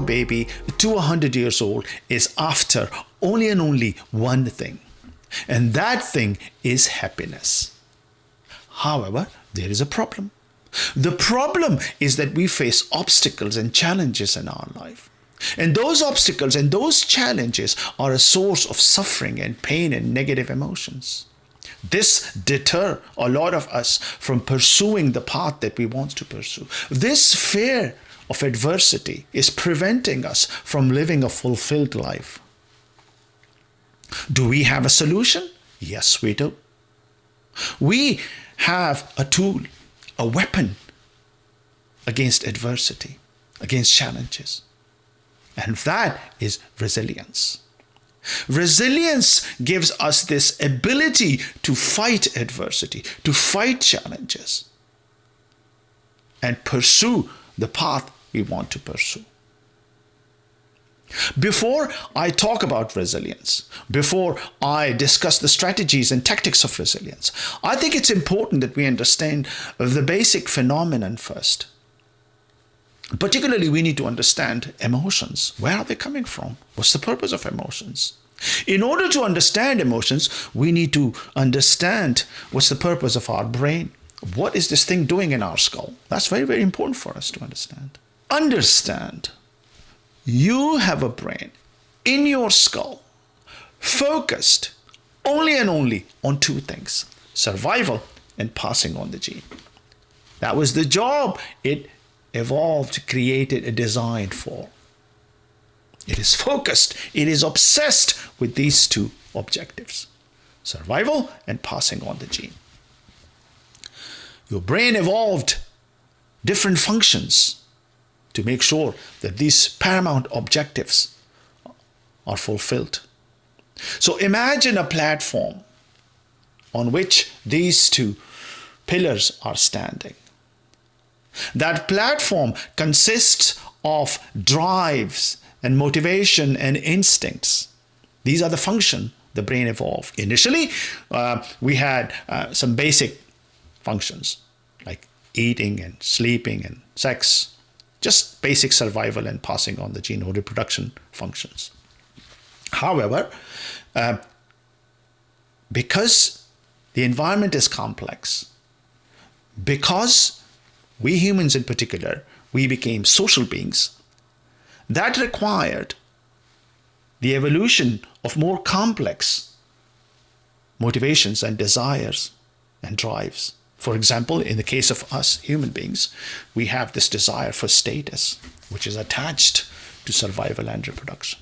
baby to 100 years old is after only and only one thing, and that thing is happiness. However, there is a problem. The problem is that we face obstacles and challenges in our life. And those obstacles and those challenges are a source of suffering and pain and negative emotions. This deter a lot of us from pursuing the path that we want to pursue. This fear of adversity is preventing us from living a fulfilled life. Do we have a solution? Yes, we do. We have a tool, a weapon against adversity, against challenges. And that is resilience. Resilience gives us this ability to fight adversity, to fight challenges, and pursue the path we want to pursue. Before I talk about resilience, before I discuss the strategies and tactics of resilience, I think it's important that we understand the basic phenomenon first. Particularly, we need to understand emotions. Where are they coming from? What's the purpose of emotions? In order to understand emotions, we need to understand what's the purpose of our brain. What is this thing doing in our skull? That's very, very important for us to understand. Understand. You have a brain in your skull focused only and only on two things: survival and passing on the gene. That was the job it evolved, created, designed for. It is focused, it is obsessed with these two objectives: survival and passing on the gene. Your brain evolved different functions to make sure that these paramount objectives are fulfilled. So imagine a platform on which these two pillars are standing. That platform consists of drives and motivation and instincts. These are the function the brain evolved. Initially, we had some basic functions like eating and sleeping and sex, just basic survival and passing on the gene or reproduction functions. However, because the environment is complex, because we humans in particular, we became social beings, that required the evolution of more complex motivations and desires and drives. For example, in the case of us human beings, we have this desire for status, which is attached to survival and reproduction.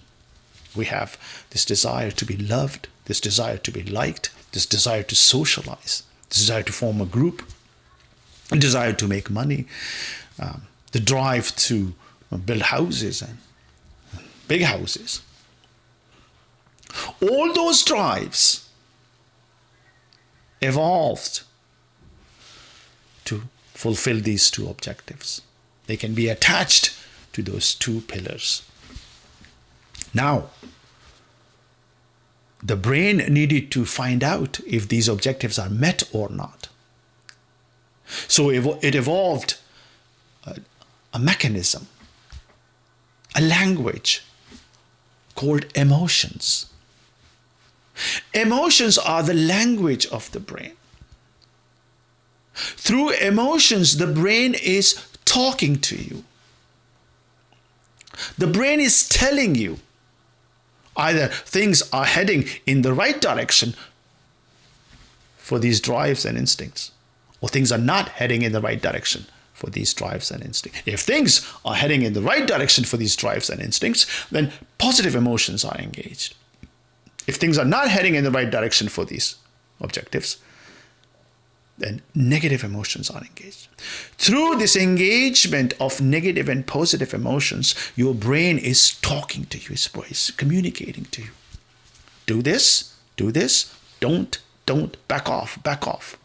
We have this desire to be loved, this desire to be liked, this desire to socialize, this desire to form a group, a desire to make money, the drive to build houses and big houses. All those drives evolved to fulfill these two objectives. They can be attached to those two pillars. Now, the brain needed to find out if these objectives are met or not. So it evolved a mechanism, a language called emotions. Emotions are the language of the brain. Through emotions, the brain is talking to you. The brain is telling you either things are heading in the right direction for these drives and instincts, or things are not heading in the right direction for these drives and instincts. If things are heading in the right direction for these drives and instincts, then positive emotions are engaged. If things are not heading in the right direction for these objectives, then negative emotions are engaged. Through this engagement of negative and positive emotions, your brain is talking to you, it's communicating to you. Do this, don't, back off.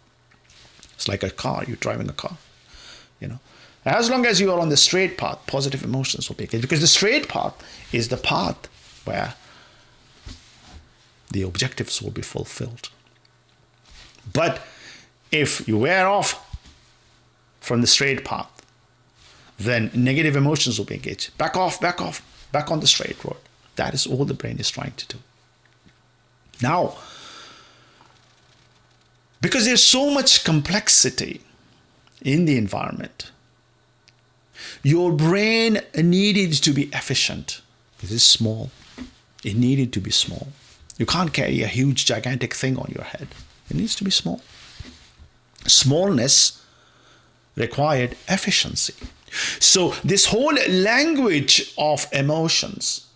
It's like a car, you're driving a car, As long as you are on the straight path, positive emotions will be engaged, because the straight path is the path where the objectives will be fulfilled. But if you wear off from the straight path, then negative emotions will be engaged. Back off. back on the straight road. That is all the brain is trying to do. Now, because there's so much complexity in the environment, your brain needed to be efficient. It is small. It needed to be small. You can't carry a huge, gigantic thing on your head. It needs to be small. Smallness required efficiency. So this whole language of emotions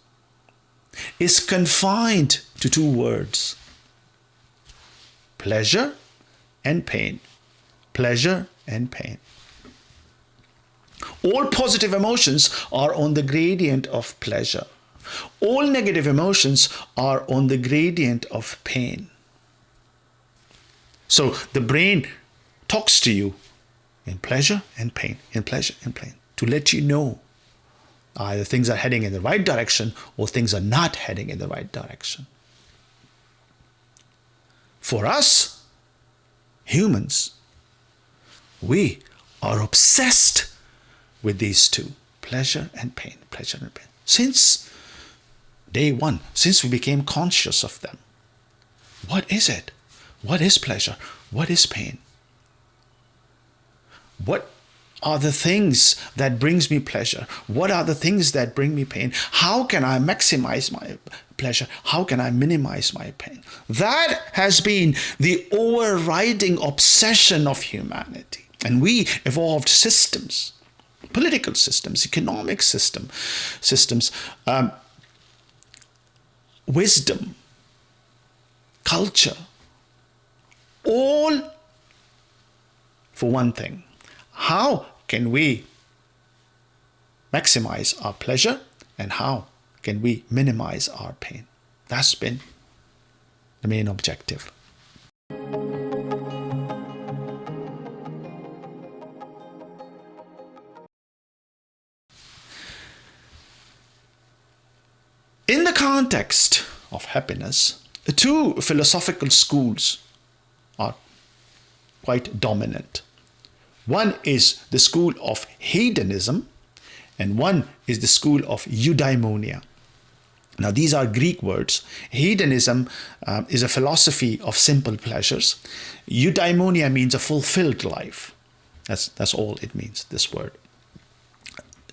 is confined to two words: pleasure and pain. Pleasure and pain. All positive emotions are on the gradient of pleasure. All negative emotions are on the gradient of pain. So the brain talks to you in pleasure and pain, in pleasure and pain, to let you know either things are heading in the right direction or things are not heading in the right direction. For us, humans, we are obsessed with these two, pleasure and pain, pleasure and pain. Since day one, since we became conscious of them. What is it? What is pleasure? What is pain? What are the things that brings me pleasure? What are the things that bring me pain? How can I maximize my pleasure? How can I minimize my pain? That has been the overriding obsession of humanity. And we evolved systems, political systems, economic systems, wisdom, culture, all for one thing. How can we maximize our pleasure and how can we minimize our pain? That's been the main objective. In the context of happiness, two philosophical schools are quite dominant. One is the school of hedonism, and one is the school of eudaimonia. Now, these are Greek words. Hedonism is a philosophy of simple pleasures. Eudaimonia means a fulfilled life. That's all it means, this word.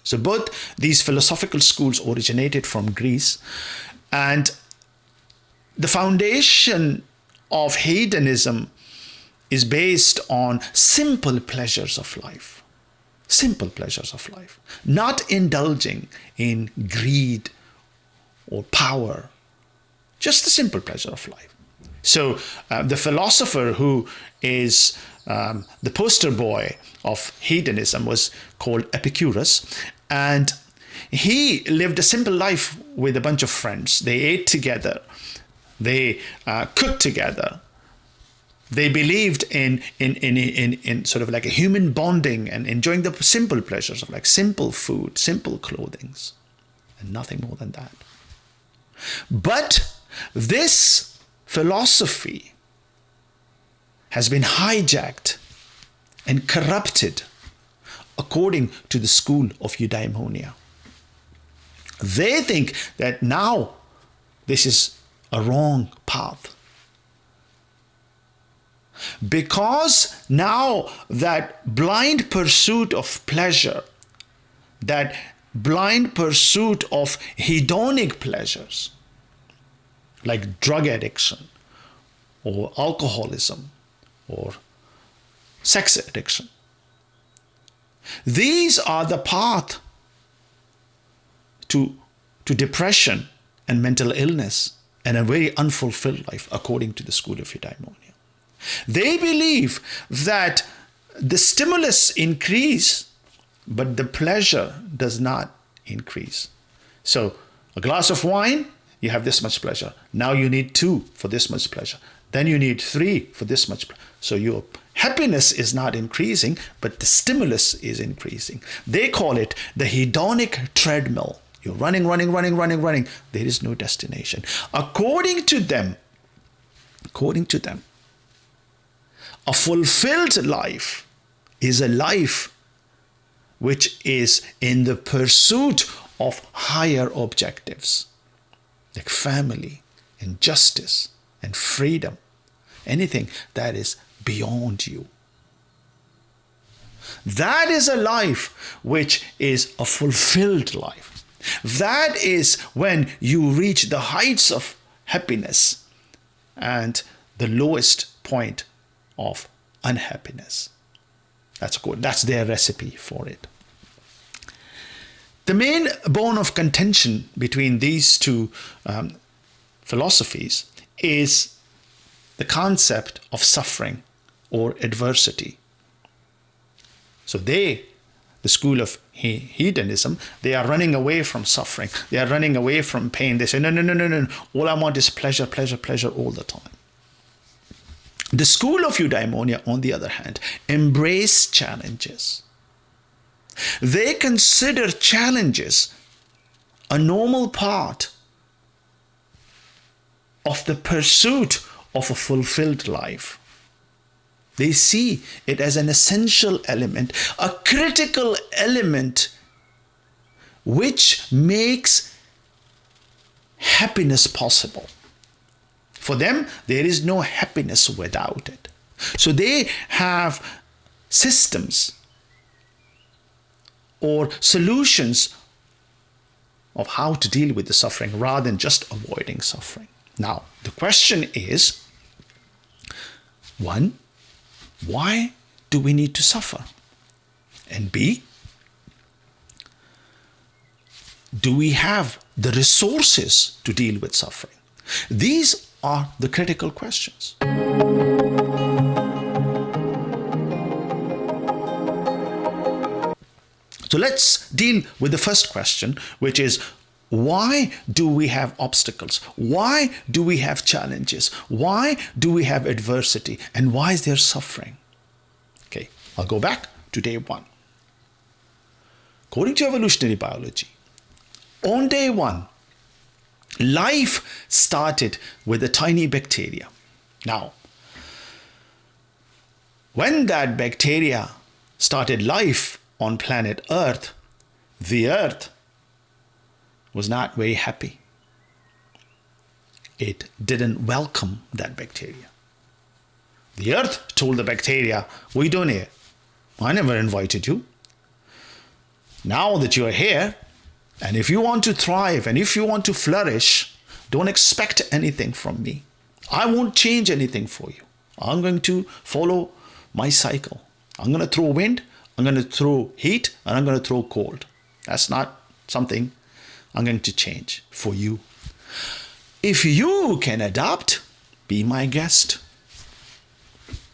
So both these philosophical schools originated from Greece, and the foundation of hedonism is based on simple pleasures of life. Simple pleasures of life. Not indulging in greed or power. Just the simple pleasure of life. So the philosopher who is the poster boy of hedonism was called Epicurus, and he lived a simple life with a bunch of friends. They ate together, they cooked together, they believed in sort of like a human bonding and enjoying the simple pleasures of like simple food, simple clothing, and nothing more than that. But this philosophy has been hijacked and corrupted according to the school of eudaimonia. They think that now this is a wrong path. Because now that blind pursuit of pleasure, that blind pursuit of hedonic pleasures, like drug addiction or alcoholism or sex addiction, these are the path to depression and mental illness and a very unfulfilled life, according to the school of eudaimonia. They believe that the stimulus increase, but the pleasure does not increase. So a glass of wine, you have this much pleasure. Now you need 2 for this much pleasure. Then you need 3 for this much pleasure. So your happiness is not increasing, but the stimulus is increasing. They call it the hedonic treadmill. You're running. There is no destination. According to them, a fulfilled life is a life which is in the pursuit of higher objectives like family and justice and freedom, anything that is beyond you. That is a life which is a fulfilled life. That is when you reach the heights of happiness and the lowest point of unhappiness. That's good. That's their recipe for it. The main bone of contention between these two philosophies is the concept of suffering or adversity. So the school of hedonism, they are running away from suffering. They are running away from pain. They say, no. All I want is pleasure, pleasure, pleasure all the time. The school of eudaimonia, on the other hand, embrace challenges. They consider challenges a normal part of the pursuit of a fulfilled life. They see it as an essential element, a critical element which makes happiness possible. For them, there is no happiness without it. So they have systems or solutions of how to deal with the suffering rather than just avoiding suffering. Now, the question is, one, why do we need to suffer? And B, do we have the resources to deal with suffering? These are the critical questions. So let's deal with the first question, which is, why do we have obstacles? Why do we have challenges? Why do we have adversity? And why is there suffering? Okay, I'll go back to day one. According to evolutionary biology, on day one, life started with a tiny bacteria. Now, when that bacteria started life on planet Earth, the Earth was not very happy. It didn't welcome that bacteria. The Earth told the bacteria, "We don't here. I never invited you. Now that you're here, and if you want to thrive and if you want to flourish, don't expect anything from me. I won't change anything for you. I'm going to follow my cycle. I'm going to throw wind, I'm going to throw heat, and I'm going to throw cold. That's not something I'm going to change for you. If you can adapt, be my guest.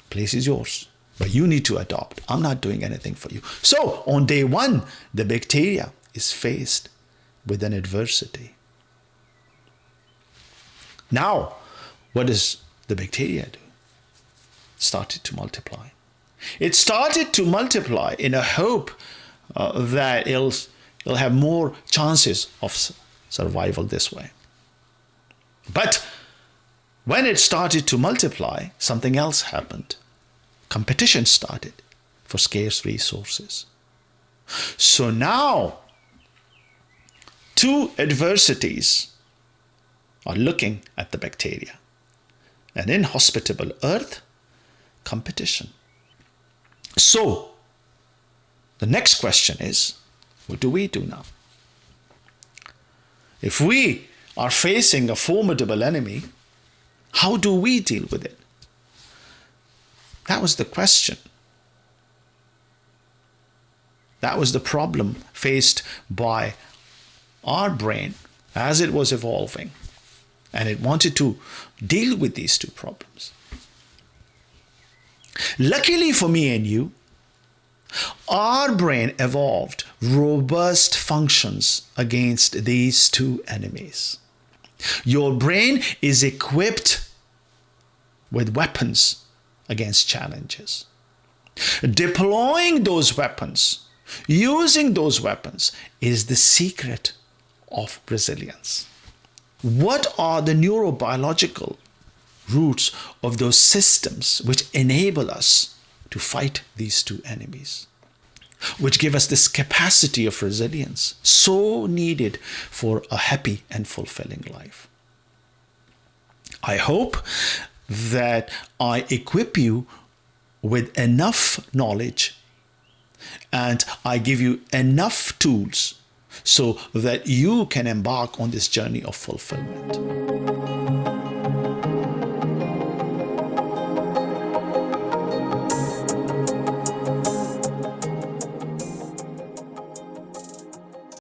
Place is yours. But you need to adopt. I'm not doing anything for you." So on day one, the bacteria is faced with an adversity. Now, what does the bacteria do? It started to multiply. It started to multiply in a hope that it'll have more chances of survival this way. But when it started to multiply, something else happened. Competition started for scarce resources. So now, two adversities are looking at the bacteria. An inhospitable earth, competition. So, the next question is, what do we do now? If we are facing a formidable enemy, how do we deal with it? That was the question. That was the problem faced by our brain as it was evolving. And it wanted to deal with these two problems. Luckily for me and you, our brain evolved robust functions against these two enemies. Your brain is equipped with weapons against challenges. Deploying those weapons, using those weapons, is the secret of resilience. What are the neurobiological roots of those systems which enable us to fight these two enemies? which give us this capacity of resilience, so needed for a happy and fulfilling life. I hope that I equip you with enough knowledge and I give you enough tools so that you can embark on this journey of fulfillment.